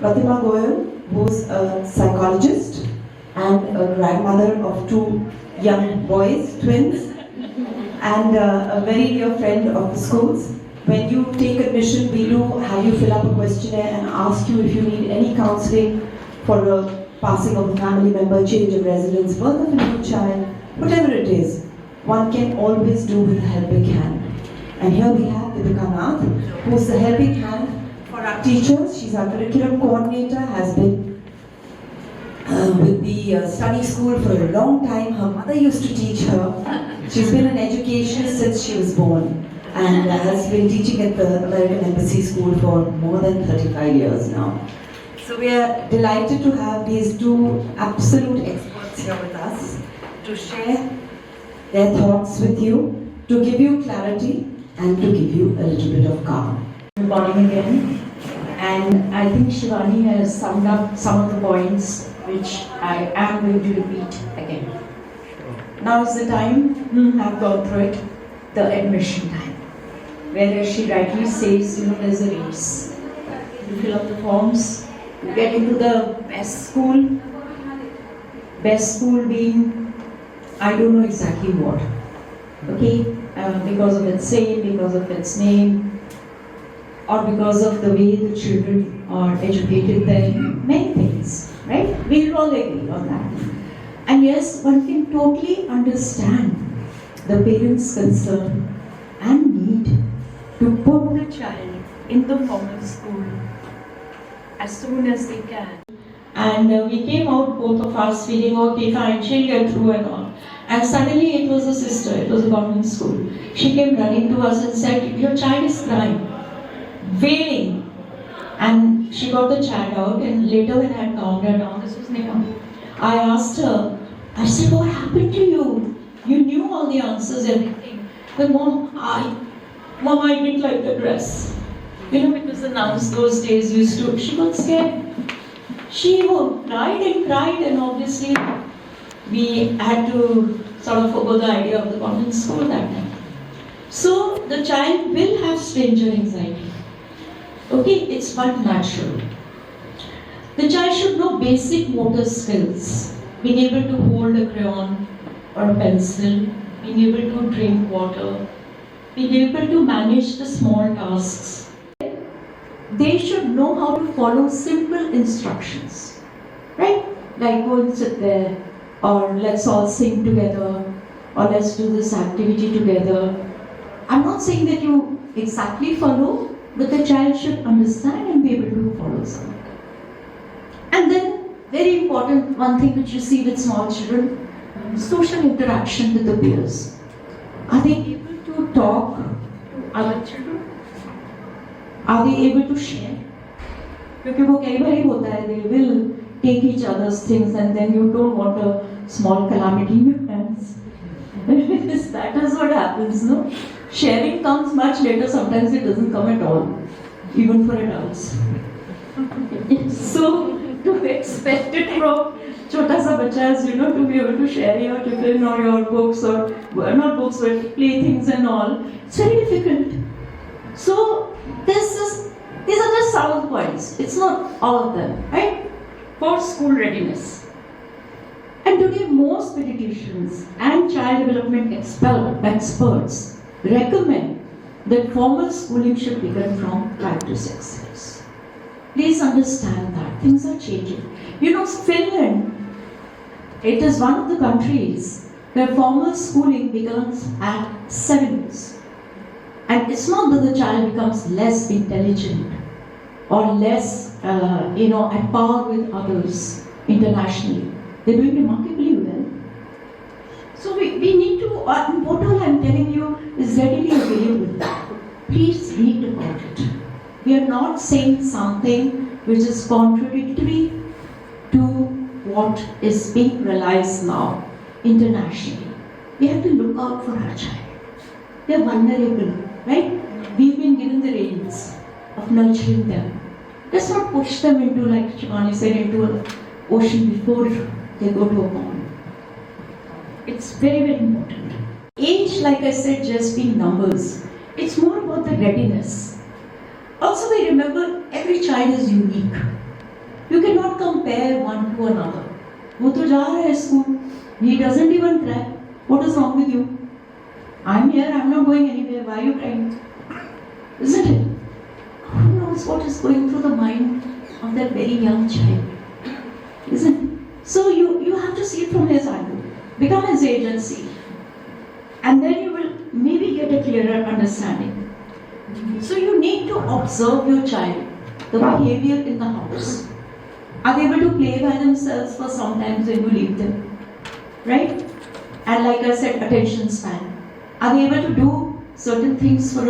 Pratima Goel, who's a psychologist and a grandmother of two young boys, twins, and a very dear friend of the schools. When you take admission, we do have you fill up a questionnaire and ask you if you need any counseling for a passing of a family member, change of residence, birth of a new child, whatever it is. One can always do with a helping hand. And here we have Deepika Nath, who's the helping hand for our teachers. She's our curriculum coordinator, has been with the study school for a long time. Her mother used to teach her. She's been in education since she was born and has been teaching at the American Embassy School for more than 35 years now. So we are delighted to have these two absolute experts here with us to share their thoughts with you, to give you clarity and to give you a little bit of calm. Good morning again. And I think Shivani has summed up some of the points which I am going to repeat again. Now is the time, I've gone through it, the admission time. Where as she rightly says, there's a race. You fill up the forms, you get into the best school being, I don't know exactly what. Okay, because of its name, because of its name, or because of the way the children are educated there, many things, right? We'll all agree on that. And yes, one can totally understand the parents' concern and need to put the child in the formal school as soon as they can. And we came out, both of us, feeling okay, fine, she'll get through and all. And suddenly it was a sister, it was a government school. She came running to us and said, your child is crying, wailing. And she got the child out, and later when I had calmed her down, this was Neha, I asked her, I said, what happened to you? You knew all the answers, everything. But Mom, I didn't like the dress. Because the nuns those days she got scared. She cried and obviously we had to sort of forgo the idea of the convent school that time. So the child will have stranger anxiety. Okay, it's but natural. The child should know basic motor skills, being able to hold a crayon or a pencil, being able to drink water, being able to manage the small tasks. They should know how to follow simple instructions, right? Like go and sit there, or let's all sing together, or let's do this activity together. I'm not saying that you exactly follow, but the child should understand and be able to follow something. And then, very important, one thing which you see with small children, social interaction with the peers. Are they able to talk to other children? Are they able to share? Because they will take each other's things and then you don't want a small calamity in your hands. That is what happens, no? Sharing comes much later, sometimes it doesn't come at all, even for adults. So, to expect it from chota sa bacha as to be able to share your tiffin or your books, or not books but playthings and all, it's very difficult. So, these are just some of the points. It's not all of them, right? For school readiness. And today, most pediatricians and child development experts recommend that formal schooling should begin from 5 to 6 years. Please understand that things are changing. Finland, it is one of the countries where formal schooling begins at 7 years. And it's not that the child becomes less intelligent or less, at par with others internationally. They're doing remarkably well. So we need to, what all I'm telling you is readily available. Please read about it. We are not saying something which is contradictory to what is being realized now internationally. We have to look out for our child. They are vulnerable, right? We've been given the reins of nurturing them. Let's not push them into, like Shivani said, into an ocean before they go to a pond. It's very, very important. Age, like I said, just being numbers. It's more about the readiness. Also, we remember every child is unique. You cannot compare one to another. वो तो जा रहा है school. He doesn't even cry. What is wrong with you? I'm here. I'm not going anywhere. Why are you crying? Isn't it? Who knows what is going through the mind of that very young child? Isn't it? So you have to see it from his angle. Become his agency. And then you will maybe get a clearer understanding. So you need to observe your child, the behavior in the house. Are they able to play by themselves for sometimes when you leave them? Right? And like I said, attention span. Are they able to do certain things for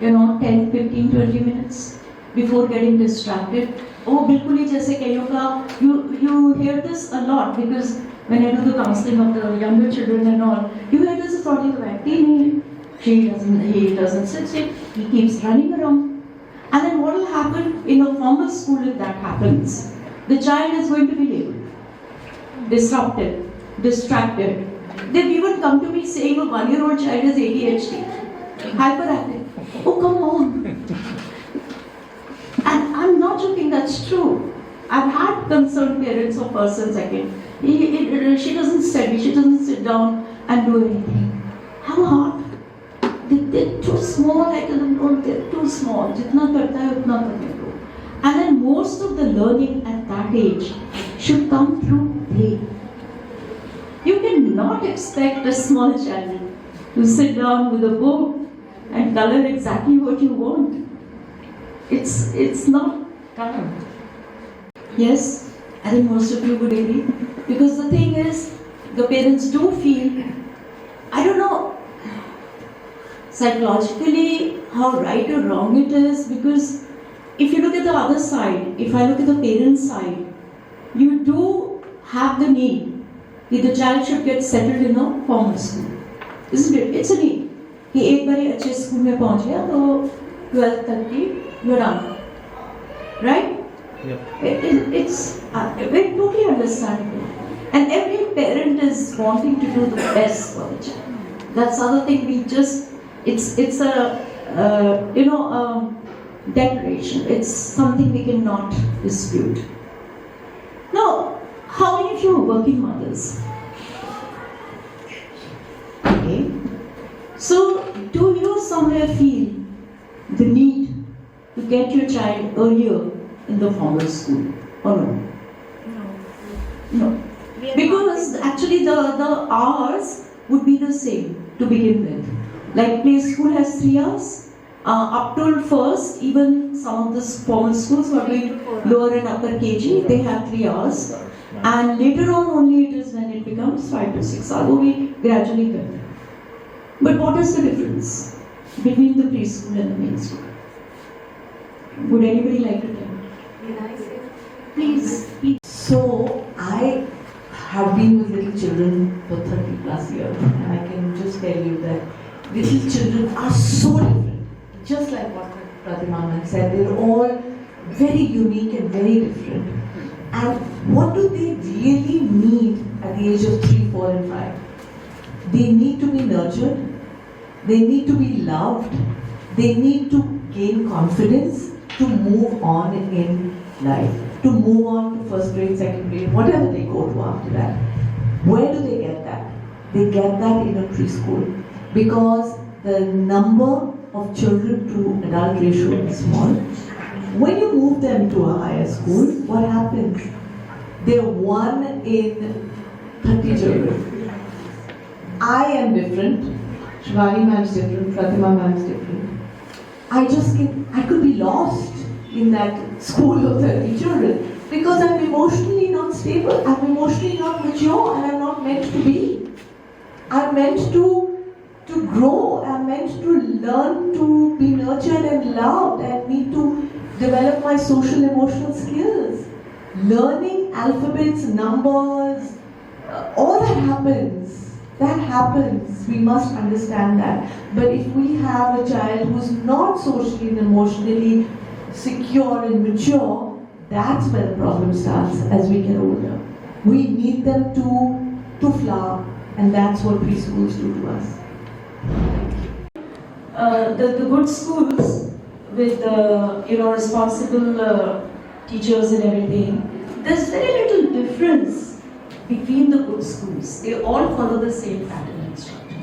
10, 15, 20 minutes before getting distracted? Oh, bilkul hi jaise kahiyon ka, you hear this a lot because when I do the counseling of the younger children and all, you hear this thought of he doesn't sit still, he keeps running around. And then what will happen in a formal school if that happens? The child is going to be labeled disrupted, distracted. They've even come to me saying a 1-year-old child is ADHD, hyperactive. Oh, come on. And I'm not joking, that's true. I've had concerned parents of persons again. She doesn't study, she doesn't sit down and do anything. How hard? They're too small, I tell them, oh, they're too small. Jitna karta hai, utna karne do. And then most of the learning at that age should come through play. You cannot expect a small child to sit down with a book and color exactly what you want. It's not done. Yes, I think most of you would agree. Because the thing is, the parents do feel, I don't know, psychologically how right or wrong it is, because if you look at the other side, if I look at the parents' side, you do have the need that the child should get settled in a formal school. Isn't it? It's a need. कि एक बारी अच्छे school में पहुंच गया तो 12th तक की you're done. Right? Yep. It's very totally understandable. And every parent is wanting to do the best for the child. That's the other thing. It's a declaration. It's something we cannot dispute. Now, how many of you are working mothers? Okay. So, do you somewhere feel the need to get your child earlier in the formal school, or no? No. Because actually the hours would be the same to begin with. Like play school has 3 hours. Up till first, even some of the formal schools who are doing lower and upper KG, they have 3 hours. And later on only it is when it becomes 5 to 6 hours. We gradually get there. But what is the difference between the preschool and the main school? Would anybody like to tell me? Please. So, I have been with little children for 30 plus years, and I can just tell you that little children are so different. Just like what Pratima said, they're all very unique and very different. And what do they really need at the age of 3, 4 and 5? They need to be nurtured, they need to be loved, they need to gain confidence to move on in life, to move on to first grade, second grade, whatever they go to after that. Where do they get that? They get that in a preschool, because the number of children to adult ratio is small. When you move them to a higher school, what happens? They're 1 in 30 children. I am different, Shivani ma'am is different, Pratima ma'am is different. I could be lost in that school of 30 children because I'm emotionally not stable, I'm emotionally not mature, and I'm not meant to be. I'm meant to grow, I'm meant to learn to be nurtured and loved, and need to develop my social emotional skills. Learning alphabets, numbers, all that happens. We must understand that. But if we have a child who's not socially and emotionally secure and mature, that's where the problem starts as we get older. We need them to flower, and that's what preschools do to us. The good schools with responsible teachers and everything, there's very little difference between the good schools. They all follow the same pattern and structure.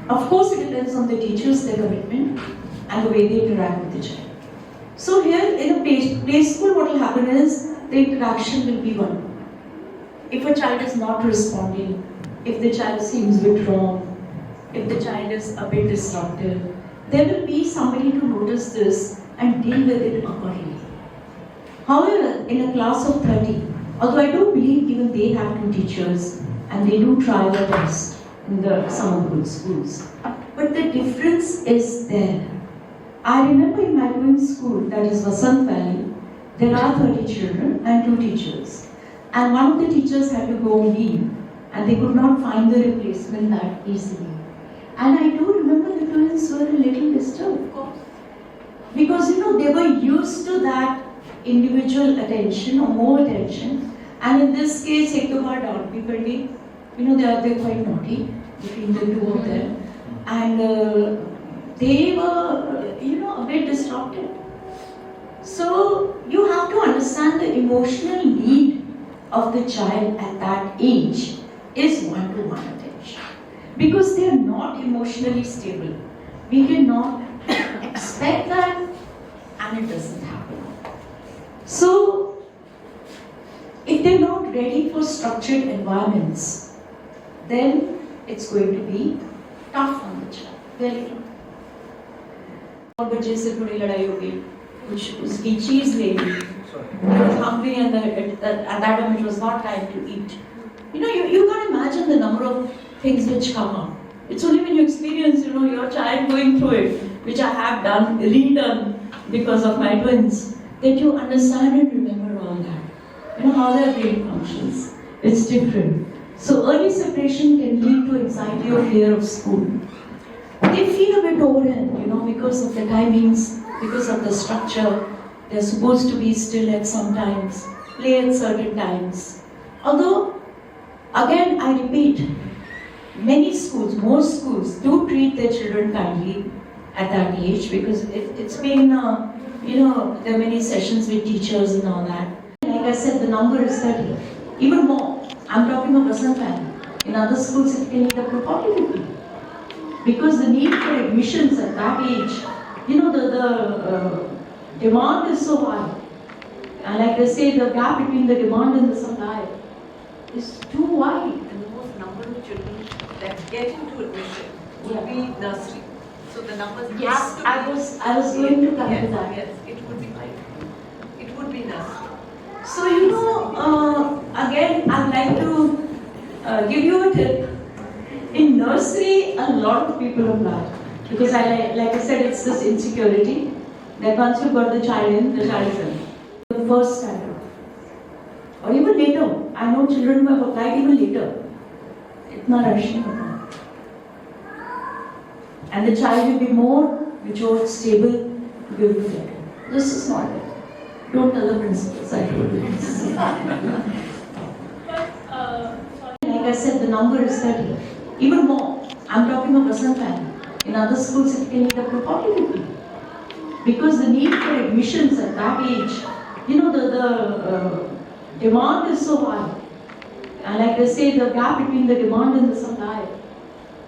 Of course, it depends on the teachers, their commitment, and the way they interact with the child. So here in a play school, what will happen is the interaction will be one. If a child is not responding, if the child seems withdrawn, if the child is a bit disruptive, there will be somebody to notice this and deal with it accordingly. However, in a class of 30, although I do believe even they have two teachers and they do try their best in some of the good schools, but the difference is there. I remember in my twin school, that is Vasant Valley, there are 30 children and 2 teachers. And one of the teachers had to go on leave and they could not find the replacement that easily. And I do remember the twins were a little disturbed, of course. Because they were used to that individual attention or more attention. And in this case, they're quite naughty between the two of them. And they were, a bit disrupted. So you have to understand the emotional need of the child at that age is one-to-one attention. Because they are not emotionally stable. We cannot expect that and it doesn't happen. So, if they're not ready for structured environments, then it's going to be tough on the child. Very tough. बच्चे से थोड़ी लड़ाई हो गई, कुछ उसकी चीज ले ली. He was hungry and at that moment it was not time to eat. You can't imagine the number of things which come up. It's only when you experience, your child going through it, which I have redone because of my twins, that you understand and remember all that. How their brain functions. It's different. So early separation can lead to anxiety or fear of school. They feel a bit overwhelmed, because of the timings, because of the structure. They're supposed to be still at some times, play at certain times. Although, again, I repeat, many schools, most schools do treat their children kindly at that age because it's been, there are many sessions with teachers and all that. Like I said, the number is 30, even more. I'm talking of Vasant Valley. In other schools, it can lead up to 40 people. Because the need for admissions at that age, the demand is so high. And like they say, the gap between the demand and the supply is too wide. And the most number of children that get into admission would be nursery. So the numbers Yes, have to be... I was going to come to that. Yes, it would be fine. It would be nursery. So, again, I'd like to give you a tip. In nursery, a lot of people apply. Because like I said, it's this insecurity that once you've got the child in, the child is in. The first standard. Or even later. I know children who have applied even later. Itna rush nahi hota. And the child will be more mature, stable, to be able to get it. This is not it. Don't tell the principals I told you this. Like I said, the number is 30. Even more. I'm talking of Vasant Valley. In other schools, it can lead up to 40 people. Because the need for admissions at that age, the demand is so high. And like they say, the gap between the demand and the supply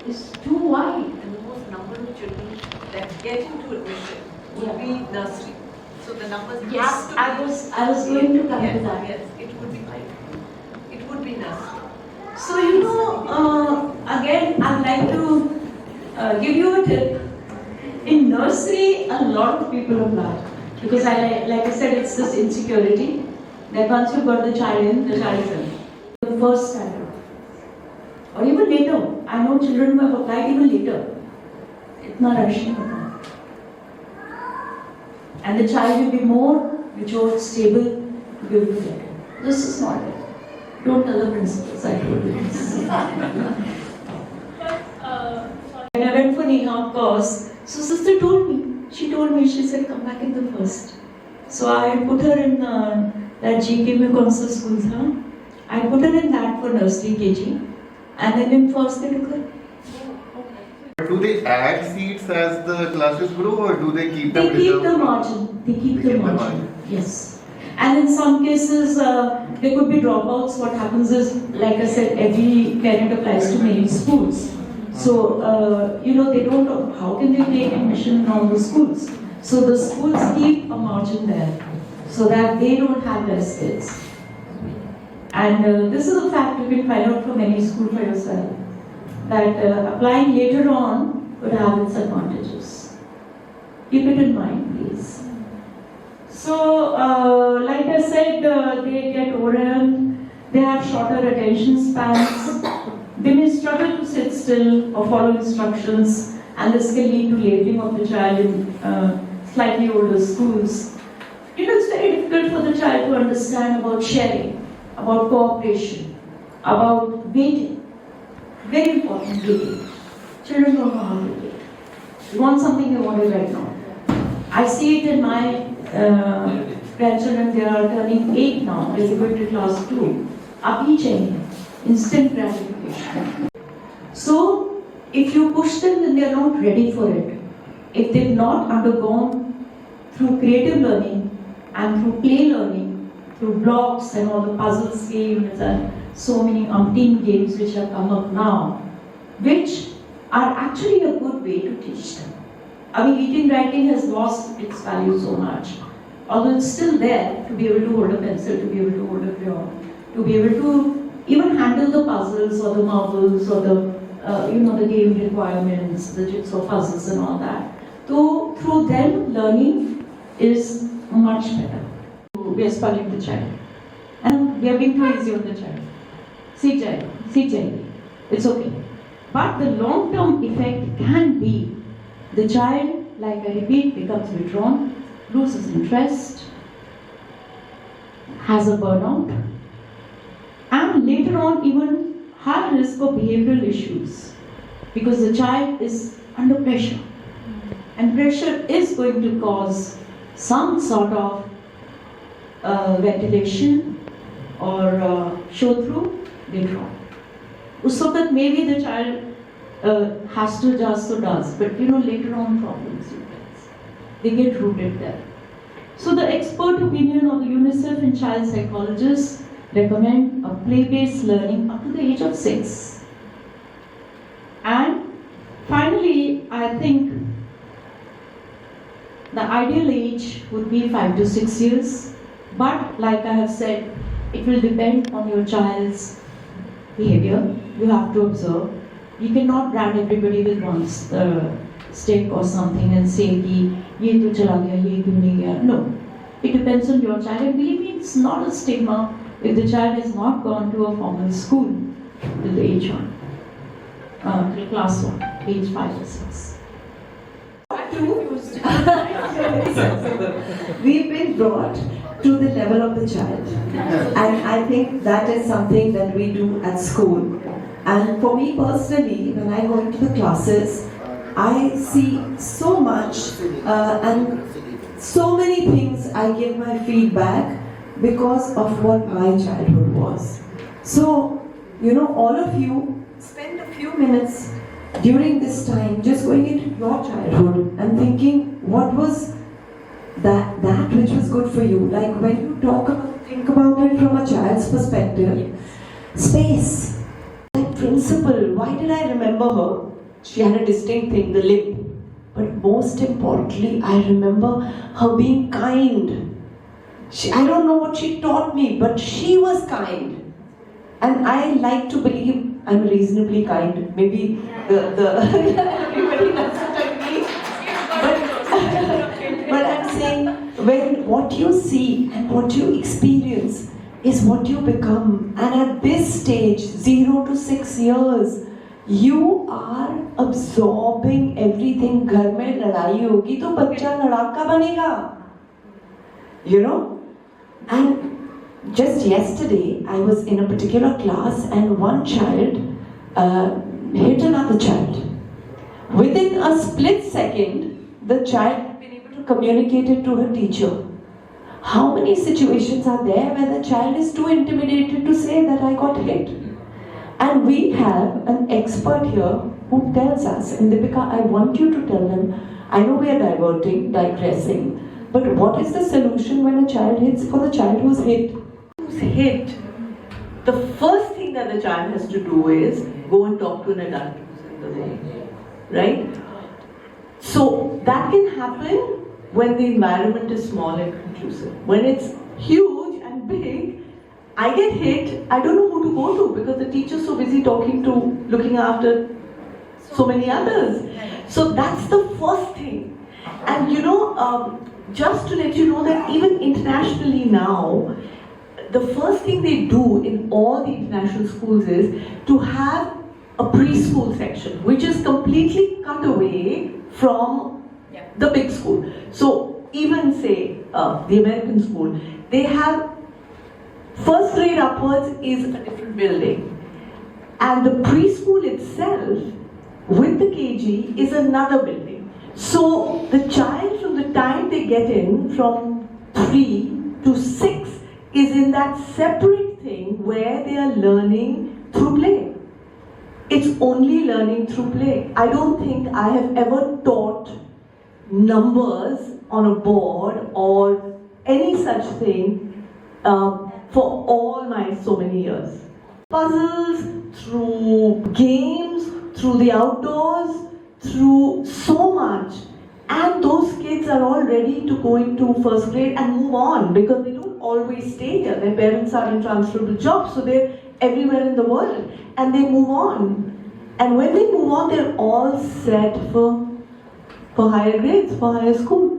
is too wide. And the most number of children that get into admission would be nursery. So the numbers have Yes, to be... I was going to come to that. Yes, it would be fine. It would be nursery. So, again, I'd like to give you a tip. In nursery, a lot of people apply. Because like I said, it's this insecurity that once you've got the child in, the child is in. The first standard. Or even later. I know children who have applied even later. Itna rush nahi hota. And the child will be more mature, stable, to be able to get it. This is not it. Don't tell the principals I told you this. When I went for NEHA course, so sister told me, she said, come back in the first. So I put her in that GK mein kaun sa school tha. I put her in that for nursery KG. And then in first they took her. Do they add seats as the classes grow or do they keep them They keep the reserved? margin. They keep the margin. Yes. And in some cases, there could be dropouts. What happens is, like I said, every parent applies to many schools. So, they don't know how can they take admission in all the schools. So the schools keep a margin there so that they don't have less kids. And this is a fact you can find out from any school for yourself, that applying later on could have its advantages. Keep it in mind, please. So, like I said, they get overwhelmed, they have shorter attention spans, they may struggle to sit still or follow instructions, and this can lead to labeling of the child in slightly older schools. It's very difficult for the child to understand about sharing, about cooperation, about waiting. Very important, waiting. Children don't know how to wait. You want something, they want it right now. I see it in my grandchildren, they are turning 8 now, they're going to class 2. Abhi chahiye, instant gratification. So, if you push them, then they are not ready for it. If they've not undergone through creative learning and through play learning, through blocks and all the puzzles games and so many umpteen games which have come up now, which are actually a good way to teach them. I mean, reading writing has lost its value so much. Although it's still there, to be able to hold a pencil, to be able to hold a crayon, to be able to even handle the puzzles or the marbles or the game requirements, the jigsaw puzzles and all that. So through them, learning is much better. We are spoiling the child. And we are being too easy on the child. See child, it's okay. But the long-term effect can be the child, like I repeat, becomes withdrawn, loses interest, has a burnout, and later on even high risk of behavioral issues because the child is under pressure. And pressure is going to cause some sort of ventilation or show through later on. So that maybe the child has to adjust, so does, but later on problems they get rooted there. So the expert opinion of the UNICEF and child psychologists recommend a play-based learning up to the age of 6. And finally, I think the ideal age would be 5 to 6 years, but like I have said, it will depend on your child's behavior. You have to observe. You cannot brand everybody with one stick or something and say, ye to chala gaya, ye kyun nahi gaya. No. It depends on your child. And believe me, it's not a stigma if the child has not gone to a formal school till the age 1, till class 1, age 5 or 6. We've been brought to the level of the child, and I think that is something that we do at school. And for me personally, when I go into the classes, I see so much and so many things. I give my feedback because of what my childhood was. So, all of you spend a few minutes during this time just going into your childhood and thinking what was that which was good for you. Like when you think about it from a child's perspective, space. Like principal, why did I remember her? She had a distinct thing, the limp. But most importantly, I remember her being kind. I don't know what she taught me, but she was kind. And I like to believe I'm reasonably kind. Maybe everybody doesn't agree. But I'm saying, when what you see and what you experience is what you become. And at this stage, 0 to 6 years, you are absorbing everything. घर में लड़ाई होगी तो बच्चा लड़ाका बनेगा. And just yesterday, I was in a particular class and one child hit another child. Within a split second, the child had been able to communicate it to her teacher. How many situations are there where the child is too intimidated to say that I got hit? And we have an expert here who tells us, and Deepika, I want you to tell them, I know we are digressing, But what is the solution when a child hits for the child who's hit? Who's hit? The first thing that the child has to do is go and talk to an adult who's in the room, right? So that can happen when the environment is small and conducive. When it's huge and big, I get hit, I don't know who to go to because the teacher's so busy looking after so many others. So that's the first thing. And just to let you know that even internationally now, the first thing they do in all the international schools is to have a preschool section, which is completely cut away from the big school. So even say the American school, they have first grade upwards is a different building, and the preschool itself with the KG is another building. So the child, from the time they get in, from 3 to 6, is in that separate thing where they are learning through play. It's only learning through play. I don't think I have ever taught numbers on a board or any such thing for all my so many years. Puzzles, through games, through the outdoors, through so much. And those kids are all ready to go into first grade and move on because they don't always stay here. Their parents are in transferable jobs, so they're everywhere in the world. And they move on. And when they move on, they're all set for higher grades, for higher school.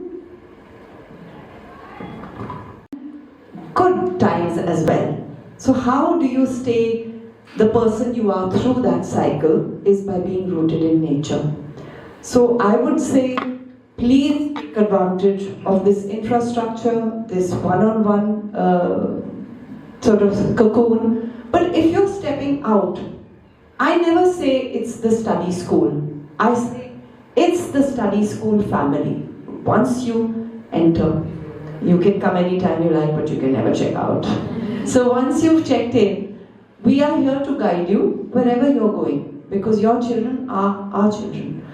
Good times as well. So how do you stay the person you are through that cycle is by being rooted in nature. So I would say, please take advantage of this infrastructure, this one-on-one sort of cocoon. But if you're stepping out, I never say it's the study school. I say it's the study school family. Once you enter, you can come anytime you like, but you can never check out. So once you've checked in, we are here to guide you wherever you're going, because your children are our children.